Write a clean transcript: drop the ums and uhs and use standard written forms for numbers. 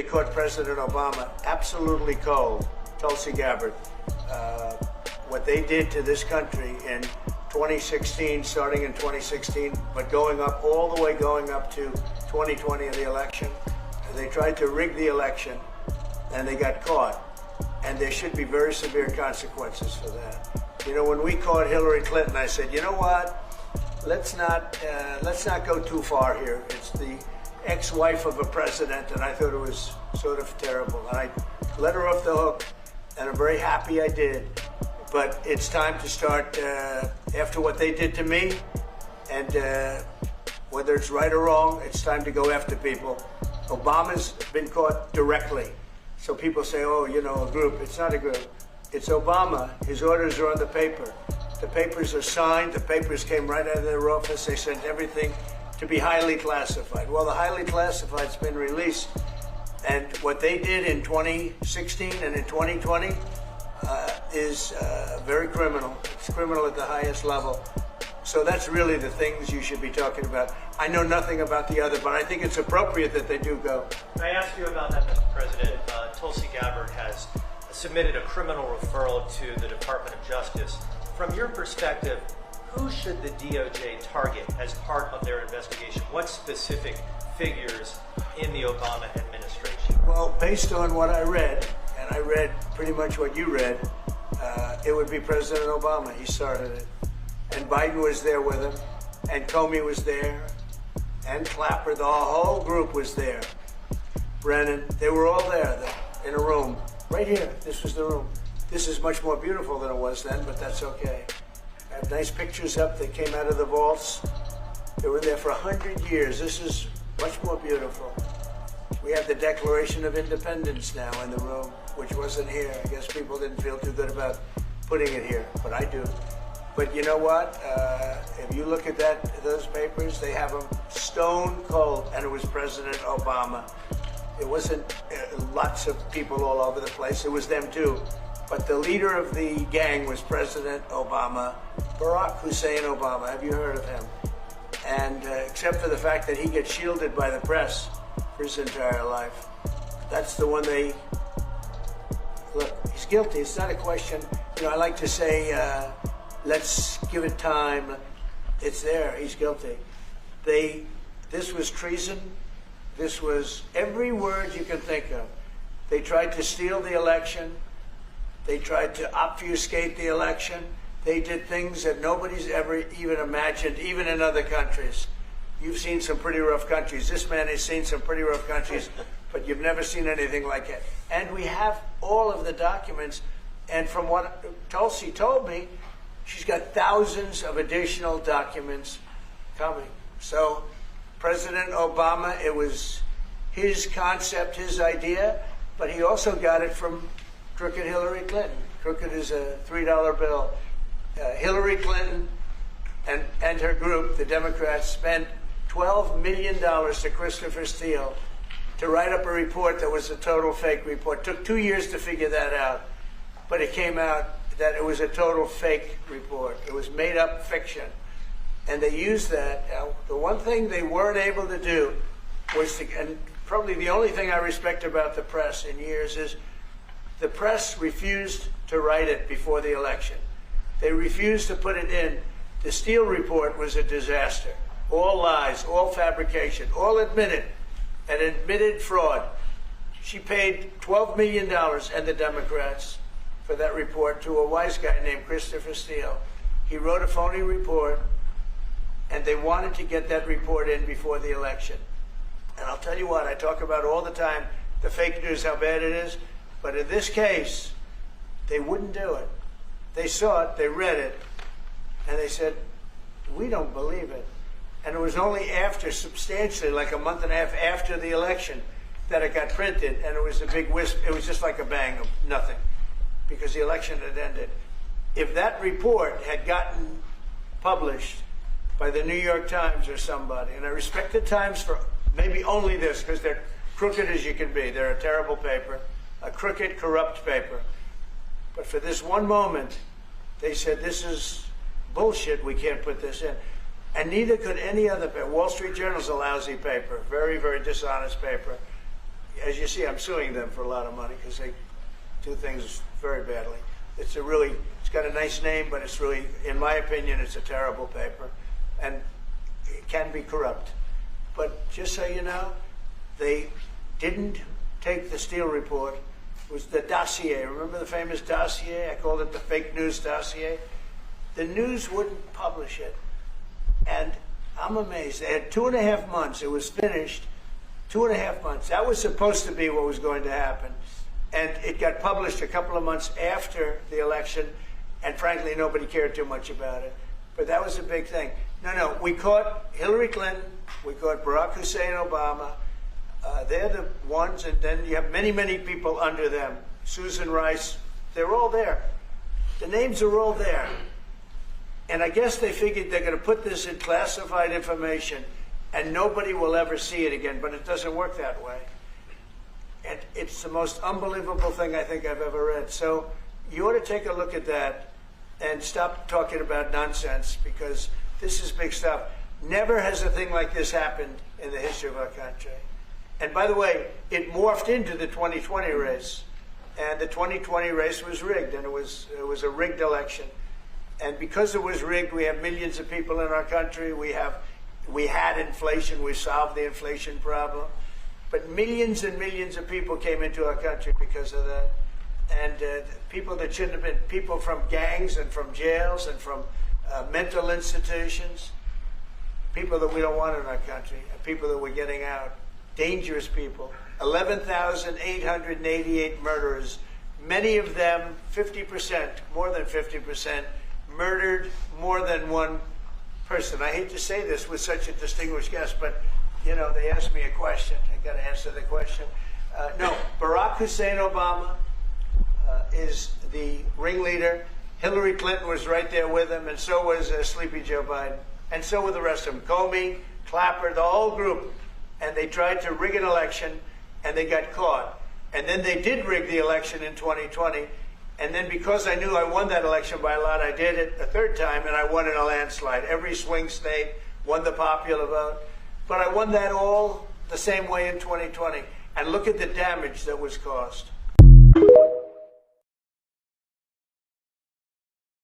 They caught President Obama absolutely cold, Tulsi Gabbard. What they did to this country in 2016, starting in 2016, but going up all the way going up to 2020 in the election. They tried to rig the election, and they got caught. And there should be very severe consequences for that. You know, when we caught Hillary Clinton, I said, you know what? Let's not go too far here. It's the ex-wife of a president, and I thought it was sort of terrible. And I let her off the hook, and I'm very happy I did. But it's time to start, after what they did to me, and whether it's right or wrong, it's time to go after people. Obama's been caught directly. So people say, oh, you know, a group. It's not a group. It's Obama. His orders are on the paper. The papers are signed. The papers came right out of their office. They sent everything to be highly classified. Well, the highly classified's been released. And what they did in 2016 and in 2020 is very criminal. It's criminal at the highest level. So that's really the things you should be talking about. I know nothing about the other, but I think it's appropriate that they do go. Can I ask you about that, Mr. President? Tulsi Gabbard has submitted a criminal referral to the Department of Justice. From your perspective, who should the DOJ target as part of their investigation? What specific figures in the Obama administration? Well, based on what I read, and I read pretty much what you read, it would be President Obama. He started it. And Biden was there with him, and Comey was there, and Clapper, the whole group was there. Brennan, they were all there in a room. Right here, this was the room. This is much more beautiful than it was then, but that's okay. I have nice pictures up that came out of the vaults. They were there for 100 years. This is much more beautiful. We have the Declaration of Independence now in the room, which wasn't here. I guess people didn't feel too good about putting it here, but I do. But you know what? If you look at those papers, they have them stone cold, and it was President Obama. It wasn't lots of people all over the place. It was them too. But the leader of the gang was President Obama, Barack Hussein Obama. Have you heard of him? And except for the fact that he gets shielded by the press for his entire life, that's the one they look. He's guilty. It's not a question. You know, I like to say, let's give it time. It's there. He's guilty. This was treason. This was every word you can think of. They tried to steal the election. They tried to obfuscate the election. They did things that nobody's ever even imagined, even in other countries. You've seen some pretty rough countries. This man has seen some pretty rough countries, but you've never seen anything like it. And we have all of the documents. And from what Tulsi told me, she's got thousands of additional documents coming. So President Obama, it was his concept, his idea, but he also got it from crooked Hillary Clinton. Crooked is a $3 bill. Hillary Clinton and her group, the Democrats, spent $12 million to Christopher Steele to write up a report that was a total fake report. Took 2 years to figure that out, but it came out that it was a total fake report. It was made up fiction. And they used that. The one thing they weren't able to do was to, and probably the only thing I respect about the press in years is the press refused to write it before the election. They refused to put it in. The Steele report was a disaster. All lies, all fabrication, all admitted, and admitted fraud. She paid $12 million, and the Democrats, for that report to a wise guy named Christopher Steele. He wrote a phony report, and they wanted to get that report in before the election. And I'll tell you what, I talk about all the time, the fake news, how bad it is. But in this case, they wouldn't do it. They saw it, they read it, and they said, we don't believe it. And it was only after, substantially, like a month and a half after the election, that it got printed, and it was a big wisp. It was just like a bang of nothing, because the election had ended. If that report had gotten published by the New York Times or somebody, and I respect the Times for maybe only this, because they're crooked as you can be. They're a terrible paper, a crooked, corrupt paper. But for this one moment, they said, this is bullshit, we can't put this in. And neither could any other paper. Wall Street Journal's a lousy paper, very, very dishonest paper. as you see, I'm suing them for a lot of money because they do things very badly. It's got a nice name, but it's really, in my opinion, it's a terrible paper, and it can be corrupt. But just so you know, they didn't take the Steele report. It was the dossier. Remember the famous dossier? I called it the fake news dossier. The news wouldn't publish it, and I'm amazed. They had 2.5 months. It was finished. 2.5 months. That was supposed to be what was going to happen. And it got published a couple of months after the election, and frankly, nobody cared too much about it. But that was a big thing. No, we caught Hillary Clinton, we caught Barack Hussein Obama. They're the ones, and then you have many, many people under them. Susan Rice, they're all there. The names are all there. And I guess they figured they're going to put this in classified information, and nobody will ever see it again, but it doesn't work that way. And it's the most unbelievable thing I think I've ever read. So you ought to take a look at that and stop talking about nonsense, because this is big stuff. Never has a thing like this happened in the history of our country. And by the way, it morphed into the 2020 race. And the 2020 race was rigged, and it was a rigged election. And because it was rigged, we have millions of people in our country. We had inflation. We solved the inflation problem. But millions and millions of people came into our country because of that. And people that shouldn't have been, people from gangs and from jails and from mental institutions, people that we don't want in our country, people that we're getting out, dangerous people. 11,888 murderers, many of them 50%, more than 50%, murdered more than one person. I hate to say this with such a distinguished guest, but you know, they asked me a question. I got to answer the question. No, Barack Hussein Obama is the ringleader. Hillary Clinton was right there with him, and so was Sleepy Joe Biden, and so were the rest of them. Comey, Clapper, the whole group. And they tried to rig an election, and they got caught. And then they did rig the election in 2020. And then because I knew I won that election by a lot, I did it a third time, and I won in a landslide. Every swing state won the popular vote. But I won that all the same way in 2020. And look at the damage that was caused.